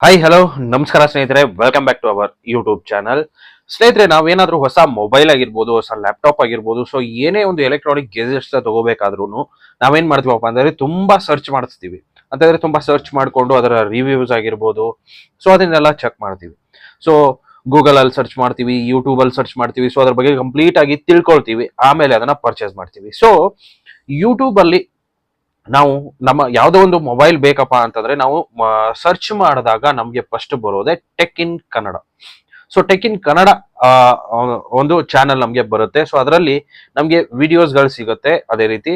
Hi hello ನಮಸ್ಕಾರ ಸ್ನೇಹಿತರೆ, welcome back to our YouTube channel. ಸ್ನೇಹಿತರೆ, ನಾವೇನಾದ್ರೂ ಹೊಸ ಮೊಬೈಲ್ ಆಗಿರ್ಬೋದು, ಹೊಸ ಲ್ಯಾಪ್ಟಾಪ್ ಆಗಿರ್ಬೋದು, ಸೊ ಏನೇ ಒಂದು ಎಲೆಕ್ಟ್ರಾನಿಕ್ ಗೆಜೆಟ್ಸ್ ತಗೋಬೇಕಾದ್ರೂ ನಾವೇನ್ ಮಾಡ್ತೀವಪ್ಪ ಅಂದ್ರೆ ತುಂಬಾ ಸರ್ಚ್ ಮಾಡಿಸ್ತೀವಿ. ಅಂತಂದ್ರೆ ತುಂಬಾ ಸರ್ಚ್ ಮಾಡ್ಕೊಂಡು ಅದರ ರಿವ್ಯೂಸ್ ಆಗಿರ್ಬೋದು, ಸೊ ಅದನ್ನೆಲ್ಲ ಚೆಕ್ ಮಾಡ್ತೀವಿ. ಸೊ ಗೂಗಲ್ ಅಲ್ಲಿ ಸರ್ಚ್ ಮಾಡ್ತೀವಿ, ಯೂಟ್ಯೂಬ್ ಅಲ್ಲಿ ಸರ್ಚ್ ಮಾಡ್ತೀವಿ, ಸೊ ಅದ್ರ ಬಗ್ಗೆ ಕಂಪ್ಲೀಟ್ ಆಗಿ ತಿಳ್ಕೊಳ್ತೀವಿ, ಆಮೇಲೆ ಅದನ್ನ ಪರ್ಚೇಸ್ ಮಾಡ್ತೀವಿ. ಸೊ ಯೂಟ್ಯೂಬ್ ಅಲ್ಲಿ ನಾವು ನಮ್ಮ ಯಾವುದೋ ಒಂದು ಮೊಬೈಲ್ ಬೇಕಪ್ಪ ಅಂತಂದ್ರೆ ನಾವು ಸರ್ಚ್ ಮಾಡಿದಾಗ ನಮ್ಗೆ ಫಸ್ಟ್ ಬರೋದೆ tech in Kannada. So tech in Kannada ಆ, ಒಂದು ಚಾನಲ್ ನಮ್ಗೆ ಬರುತ್ತೆ. ಸೊ ಅದರಲ್ಲಿ ನಮ್ಗೆ ವಿಡಿಯೋಸ್ಗಳು ಸಿಗುತ್ತೆ. ಅದೇ ರೀತಿ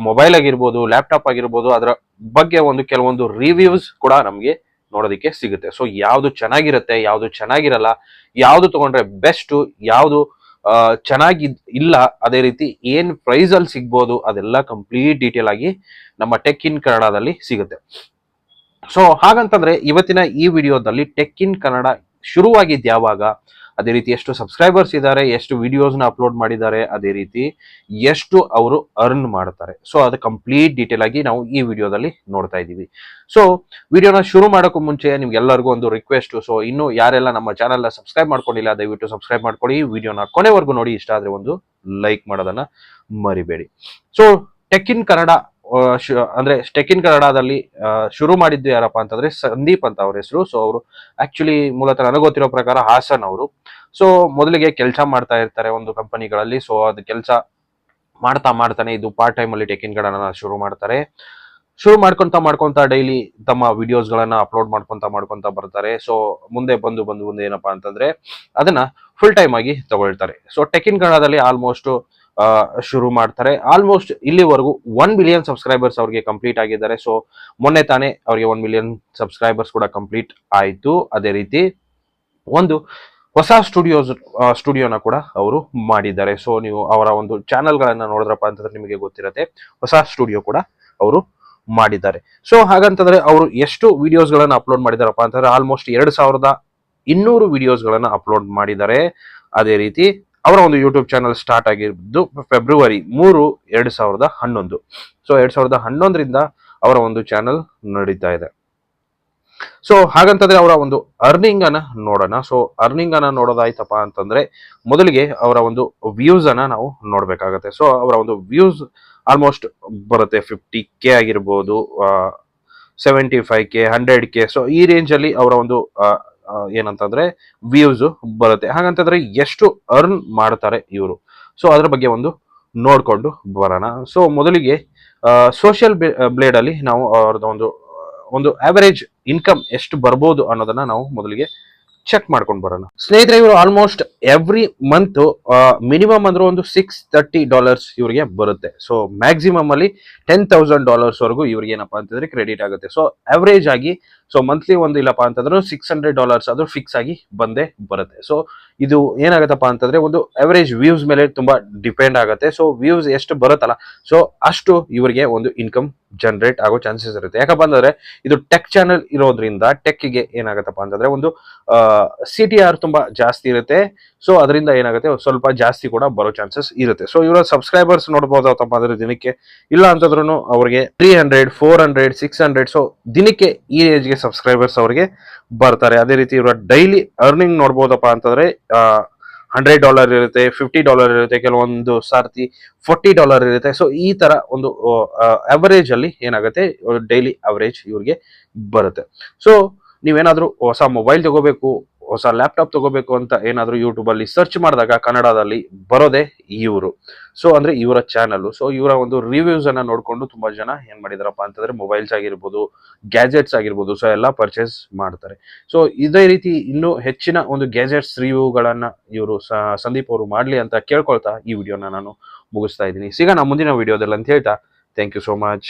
ಮೊಬೈಲ್ ಆಗಿರ್ಬೋದು, ಲ್ಯಾಪ್ಟಾಪ್ ಆಗಿರ್ಬೋದು, ಅದರ ಬಗ್ಗೆ ಒಂದು ಕೆಲವೊಂದು ರಿವ್ಯೂಸ್ ಕೂಡ ನಮ್ಗೆ ನೋಡೋದಕ್ಕೆ ಸಿಗುತ್ತೆ. ಸೊ ಯಾವ್ದು ಚೆನ್ನಾಗಿರುತ್ತೆ, ಯಾವ್ದು ಚೆನ್ನಾಗಿರಲ್ಲ, ಯಾವ್ದು ತಗೊಂಡ್ರೆ ಬೆಸ್ಟ್, ಯಾವ್ದು ಚೆನ್ನಾಗಿ ಇಲ್ಲ, ಅದೇ ರೀತಿ ಏನ್ ಪ್ರೈಸ್ ಅಲ್ಲಿ ಸಿಗ್ಬೋದು, ಅದೆಲ್ಲ ಕಂಪ್ಲೀಟ್ ಡೀಟೇಲ್ ಆಗಿ ನಮ್ಮ ಟೆಕ್ ಇನ್ ಕನ್ನಡದಲ್ಲಿ ಸಿಗುತ್ತೆ. ಸೊ ಹಾಗಂತಂದ್ರೆ ಇವತ್ತಿನ ಈ ವಿಡಿಯೋದಲ್ಲಿ ಟೆಕ್ ಇನ್ ಕನ್ನಡ ಶುರುವಾಗಿದ್ದು ಯಾವಾಗ, ಅದೇ ರೀತಿ ಎಷ್ಟು ಸಬ್ಸ್ಕ್ರೈಬರ್ಸ್ ಇದ್ದಾರೆ, ಎಷ್ಟು ವಿಡಿಯೋಸ್ನ ಅಪ್ಲೋಡ್ ಮಾಡಿದ್ದಾರೆ, ಅದೇ ರೀತಿ ಎಷ್ಟು ಅವರು ಅರ್ನ್ ಮಾಡ್ತಾರೆ, ಸೊ ಅದು ಕಂಪ್ಲೀಟ್ ಡೀಟೇಲ್ ಆಗಿ ನಾವು ಈ ವಿಡಿಯೋದಲ್ಲಿ ನೋಡ್ತಾ ಇದ್ದೀವಿ. ಸೊ ವಿಡಿಯೋನ ಶುರು ಮಾಡೋಕ್ಕೂ ಮುಂಚೆ ನಿಮ್ಗೆಲ್ಲರಿಗೂ ಒಂದು ರಿಕ್ವೆಸ್ಟ್. ಸೊ ಇನ್ನು ಯಾರೆಲ್ಲ ನಮ್ಮ ಚಾನಲ್ನ ಸಬ್ಸ್ಕ್ರೈಬ್ ಮಾಡ್ಕೊಂಡಿಲ್ಲ, ದಯವಿಟ್ಟು ಸಬ್ಸ್ಕ್ರೈಬ್ ಮಾಡ್ಕೊಳ್ಳಿ. ವಿಡಿಯೋನ ಕೊನೆವರೆಗೂ ನೋಡಿ. ಇಷ್ಟ ಆದ್ರೆ ಒಂದು ಲೈಕ್ ಮಾಡೋದನ್ನ ಮರಿಬೇಡಿ. ಸೊ ಟೆಕ್ ಇನ್ ಕನ್ನಡ ಅಂದ್ರೆ ಟೆಕ್ ಇನ್ ಕನ್ನಡದಲ್ಲಿ ಶುರು ಮಾಡಿದ್ದು ಯಾರಪ್ಪ ಅಂತಂದ್ರೆ ಸಂದೀಪ್ ಅಂತ ಅವ್ರ ಹೆಸರು. ಸೊ ಅವರು ಆಕ್ಚುಲಿ ಮೂಲತಃ ನನಗೆ ಗೊತ್ತಿರೋ ಪ್ರಕಾರ ಹಾಸನ್ ಅವರು. ಸೊ ಮೊದಲಿಗೆ ಕೆಲಸ ಮಾಡ್ತಾ ಇರ್ತಾರೆ ಒಂದು ಕಂಪನಿಗಳಲ್ಲಿ. ಸೊ ಅದು ಕೆಲಸ ಮಾಡ್ತಾನೆ ಇದು ಪಾರ್ಟ್ ಟೈಮ್ ಅಲ್ಲಿ ಟೆಕ್ ಇನ್ ಕನ್ನಡನ ಶುರು ಮಾಡ್ತಾರೆ. ಶುರು ಮಾಡ್ಕೊಂತ ಡೈಲಿ ತಮ್ಮ ವಿಡಿಯೋಸ್ ಗಳನ್ನ ಅಪ್ಲೋಡ್ ಮಾಡ್ಕೊಂತ ಬರ್ತಾರೆ. ಸೊ ಮುಂದೆ ಬಂದು ಏನಪ್ಪಾ ಅಂತಂದ್ರೆ ಅದನ್ನ ಫುಲ್ ಟೈಮ್ ಆಗಿ ತಗೊಳ್ತಾರೆ. ಸೊ ಟೆಕ್ ಇನ್ ಕನ್ನಡದಲ್ಲಿ ಆಲ್ಮೋಸ್ಟ್ ಶುರು ಮಾಡ್ತಾರೆ. ಆಲ್ಮೋಸ್ಟ್ ಇಲ್ಲಿವರೆಗೂ 1 ಮಿಲಿಯನ್ ಸಬ್ಸ್ಕ್ರೈಬರ್ಸ್ ಅವ್ರಿಗೆ ಕಂಪ್ಲೀಟ್ ಆಗಿದ್ದಾರೆ. ಸೊ ಮೊನ್ನೆ ತಾನೇ ಅವ್ರಿಗೆ 1 ಮಿಲಿಯನ್ ಸಬ್ಸ್ಕ್ರೈಬರ್ಸ್ ಕೂಡ ಕಂಪ್ಲೀಟ್ ಆಯ್ತು. ಅದೇ ರೀತಿ ಒಂದು ಹೊಸ ಸ್ಟುಡಿಯೋನ ಕೂಡ ಅವರು ಮಾಡಿದ್ದಾರೆ. ಸೊ ನೀವು ಅವರ ಒಂದು ಚಾನೆಲ್ ಗಳನ್ನ ನೋಡಿದ್ರಪ್ಪ ಅಂತಂದ್ರೆ ನಿಮಗೆ ಗೊತ್ತಿರತ್ತೆ, ಹೊಸ ಸ್ಟುಡಿಯೋ ಕೂಡ ಅವರು ಮಾಡಿದ್ದಾರೆ. ಸೊ ಹಾಗಂತಂದ್ರೆ ಅವರು ಎಷ್ಟು ವಿಡಿಯೋಸ್ ಗಳನ್ನ ಅಪ್ಲೋಡ್ ಮಾಡಿದಾರಪ್ಪ ಅಂತಂದ್ರೆ ಆಲ್ಮೋಸ್ಟ್ 2200 ವಿಡಿಯೋಸ್ ಗಳನ್ನ ಅಪ್ಲೋಡ್ ಮಾಡಿದ್ದಾರೆ. ಅದೇ ರೀತಿ ಅವರ ಒಂದು ಯೂಟ್ಯೂಬ್ ಚಾನಲ್ ಸ್ಟಾರ್ಟ್ ಆಗಿದ್ದು ಫೆಬ್ರವರಿ 3, 2011. ಸೊ 2011ರಿಂದ ಅವರ ಒಂದು ಚಾನಲ್ ನಡೀತಾ ಇದೆ. ಸೊ ಹಾಗಂತಂದ್ರೆ ಅವರ ಒಂದು ಅರ್ನಿಂಗ್ ಅನ್ನ ನೋಡೋಣ. ಸೊ ಅರ್ನಿಂಗ್ ಅನ್ನ ನೋಡೋದಾಯ್ತಪ್ಪ ಅಂತಂದ್ರೆ ಮೊದಲಿಗೆ ಅವರ ಒಂದು ವ್ಯೂಸ್ ಅನ್ನ ನಾವು ನೋಡ್ಬೇಕಾಗತ್ತೆ. ಸೊ ಅವರ ಒಂದು ವ್ಯೂಸ್ ಆಲ್ಮೋಸ್ಟ್ ಬರುತ್ತೆ 50K ಆಗಿರ್ಬೋದು, 75K, 100K. ಸೊ ಈ ರೇಂಜ್ ಅಲ್ಲಿ ಅವರ ಒಂದು ಏನಂತಂದ್ರೆ ವ್ಯೂಸ್ ಬರುತ್ತೆ. ಹಾಗಂತಂದ್ರೆ ಎಷ್ಟು ಅರ್ನ್ ಮಾಡ್ತಾರೆ ಇವರು, ಸೊ ಅದ್ರ ಬಗ್ಗೆ ಒಂದು ನೋಡ್ಕೊಂಡು ಬರೋಣ. ಸೊ ಮೊದಲಿಗೆ ಸೋಷಿಯಲ್ ಬ್ಲೇಡ್ ಅಲ್ಲಿ ನಾವು ಅವ್ರದ್ದು ಒಂದು ಆವರೇಜ್ ಇನ್ಕಮ್ ಎಷ್ಟು ಬರ್ಬೋದು ಅನ್ನೋದನ್ನ ನಾವು ಮೊದಲಿಗೆ ಚೆಕ್ ಮಾಡ್ಕೊಂಡು ಬರೋಣ. ಸ್ನೇಹಿತರೆ, ಇವರು ಆಲ್ಮೋಸ್ಟ್ ಎವ್ರಿ ಮಂತ್ ಮಿನಿಮಮ್ ಅಂದ್ರೆ ಒಂದು $630 ಇವರಿಗೆ ಬರುತ್ತೆ. ಸೊ ಮ್ಯಾಕ್ಸಿಮಮ್ ಅಲ್ಲಿ $10,000 ವರೆಗೂ ಇವ್ರಿಗೆ ಏನಪ್ಪಾ ಅಂತಂದ್ರೆ ಕ್ರೆಡಿಟ್ ಆಗುತ್ತೆ. ಸೊ ಅವರೇಜ್ ಆಗಿ ಸೊ ಮಂತ್ಲಿ ಒಂದು ಇಲ್ಲಪ್ಪ ಅಂತಂದ್ರೆ $600 ಆದ್ರೂ ಫಿಕ್ಸ್ ಆಗಿ ಬಂದೇ ಬರುತ್ತೆ. ಸೊ ಇದು ಏನಾಗತ್ತಪ್ಪ ಅಂತಂದ್ರೆ ಒಂದು ಅವರೇಜ್ ವ್ಯೂಸ್ ಮೇಲೆ ತುಂಬಾ ಡಿಪೆಂಡ್ ಆಗುತ್ತೆ. ಸೊ ವ್ಯೂಸ್ ಎಷ್ಟು ಬರುತ್ತಲ್ಲ, ಸೊ ಅಷ್ಟು ಇವರಿಗೆ ಒಂದು ಇನ್ಕಮ್ ಜನರೇಟ್ ಆಗೋ ಚಾನ್ಸಸ್ ಇರುತ್ತೆ. ಯಾಕಪ್ಪ ಅಂತಂದ್ರೆ ಇದು ಟೆಕ್ ಚಾನೆಲ್ ಇರೋದ್ರಿಂದ ಟೆಕ್ಗೆ ಏನಾಗತ್ತಪ್ಪ ಅಂತಂದ್ರೆ ಒಂದು CTR ತುಂಬಾ ಜಾಸ್ತಿ ಇರುತ್ತೆ. ಸೊ ಅದರಿಂದ ಏನಾಗುತ್ತೆ ಸ್ವಲ್ಪ ಜಾಸ್ತಿ ಕೂಡ ಬರೋ ಚಾನ್ಸಸ್ ಇರುತ್ತೆ. ಸೊ ಇವರ ಸಬ್ಸ್ಕ್ರೈಬರ್ಸ್ ನೋಡಬಹುದಪ್ಪ ಅಂದ್ರೆ ದಿನಕ್ಕೆ ಇಲ್ಲ ಅಂತಂದ್ರೂ ಅವ್ರಿಗೆ 300, 400, 600. ಸೊ ದಿನಕ್ಕೆ ಈ ರೇಂಜ್ಗೆ ಸಬ್ಸ್ಕ್ರೈಬರ್ಸ್ ಅವರಿಗೆ ಬರ್ತಾರೆ. ಅದೇ ರೀತಿ ಇವರ ಡೈಲಿ ಅರ್ನಿಂಗ್ ನೋಡ್ಬೋದಪ್ಪ ಅಂತಂದ್ರೆ $100 ಇರುತ್ತೆ, $50 ಇರುತ್ತೆ, ಕೆಲವೊಂದು ಸಾರ್ತಿ $40 ಇರುತ್ತೆ. ಸೊ ಈ ತರ ಒಂದು ಅವರೇಜ್ ಅಲ್ಲಿ ಏನಾಗುತ್ತೆ ಡೈಲಿ ಅವರೇಜ್ ಇವ್ರಿಗೆ ಬರುತ್ತೆ. ಸೊ ನೀವೇನಾದ್ರೂ ಹೊಸ ಮೊಬೈಲ್ ತಗೋಬೇಕು, ಹೊಸ ಲ್ಯಾಪ್ಟಾಪ್ ತಗೋಬೇಕು ಅಂತ ಏನಾದ್ರೂ ಯೂಟ್ಯೂಬ್ ಅಲ್ಲಿ ಸರ್ಚ್ ಮಾಡಿದಾಗ ಕನ್ನಡದಲ್ಲಿ ಬರೋದೇ ಇವರು. ಸೊ ಅಂದ್ರೆ ಇವರ ಚಾನಲ್. ಸೊ ಇವರ ಒಂದು ರಿವ್ಯೂಸ್ ಅನ್ನ ನೋಡ್ಕೊಂಡು ತುಂಬಾ ಜನ ಏನ್ ಮಾಡಿದಾರಪ್ಪ ಅಂತಂದ್ರೆ ಮೊಬೈಲ್ಸ್ ಆಗಿರ್ಬೋದು, ಗ್ಯಾಜೆಟ್ಸ್ ಆಗಿರ್ಬೋದು, ಸೊ ಎಲ್ಲ ಪರ್ಚೇಸ್ ಮಾಡ್ತಾರೆ. ಸೊ ಇದೇ ರೀತಿ ಇನ್ನೂ ಹೆಚ್ಚಿನ ಒಂದು ಗ್ಯಾಜೆಟ್ಸ್ ರಿವ್ಯೂಗಳನ್ನ ಇವರು ಸಂದೀಪ್ ಅವರು ಮಾಡ್ಲಿ ಅಂತ ಕೇಳ್ಕೊಳ್ತಾ ಈ ವಿಡಿಯೋನ ನಾನು ಮುಗಿಸ್ತಾ ಇದ್ದೀನಿ. ಸಿಗೋಣ ಮುಂದಿನ ವಿಡಿಯೋದಲ್ಲಿ ಅಂತ ಹೇಳ್ತಾ ಥ್ಯಾಂಕ್ ಯು ಸೋ ಮಚ್.